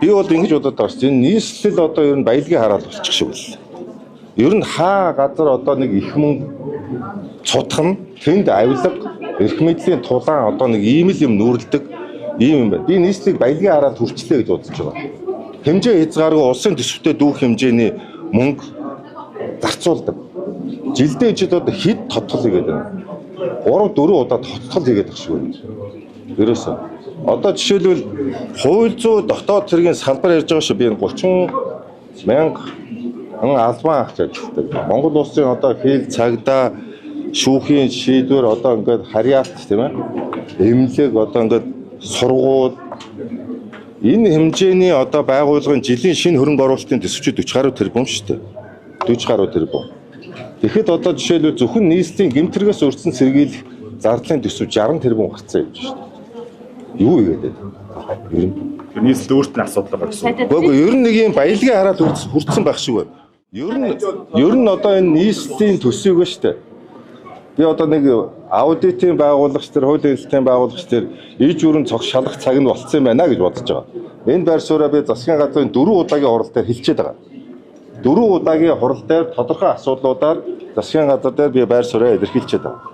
Би бол ингэж бодоод байгаа шүү. Энэ нийслэл одоо ер нь баялагын хараад болчих шиг байна. Ер нь хаа газар одоо нэг их мөнгө цутах нь тэнд авилга, эрх мэдлийн тулаан одоо нэг ийм л юм нүүрэлдэг ийм юм байна. Би нийслэлийг баялагын хараад хүрчлээ гэж бодож байгаа. Хэмжээ хязгааргүй улсын төсөвтэй дүүх хэмжээний мөнгө зарцуулдаг. Жилдээ ижид одоо хэд тодтол хийгээд байна. 3-4 удаа тодтол хийгээд байгаа шиг байна. Ерөөсөө. Одоо жишээлбэл хууль зүйн дотоод цэргийн салбар ярьж байгаа шүү. Би энэ 30 мянга албан агч ажилладаг. Монгол улсын одоо хэл цагдаа шүүхийн шийдвэр одоо ингээд харьяалт тийм ээ. Эмнэлэг одоо ингээд сургууль энэ хэмжээний одоо байгууллагын жилийн шинэ хөрөнгө оруулалтын төсөвчид 40 гаруй тэрбум шүү дээ. 40 гаруй тэрбум. Тэгэхэд одоо жишээлбэл зөвхөн нийслэлийн гэмтэргээс өртсөн сэргийлэх зардлын төсөв 60 тэрбум гарцсан юм шүү дээ. Юу игээд байна? Ер нь нийслэл өөрт нь асуудал байгаа гэсэн. Гэхдээ ер нь нэг юм баялагын хараад хүртсэн байх шиг байна. Ер нь одоо энэ нийслэлийн төсвийг ба штэ. Би одоо нэг аудитын байгуулагч тэр хуулийн хэлтийн байгуулагч тэр иж бүрэн цог шалгах цаг нь болцсон юм байна гэж бодож байгаа. Энэ байр сууриа би засгийн газрын 4 удаагийн хурал дээр хэлчихэд байгаа. 4 удаагийн хурал дээр тодорхой асуудлуудаар засгийн газар дээр би байр сууриа илэрхийлчихэд байгаа.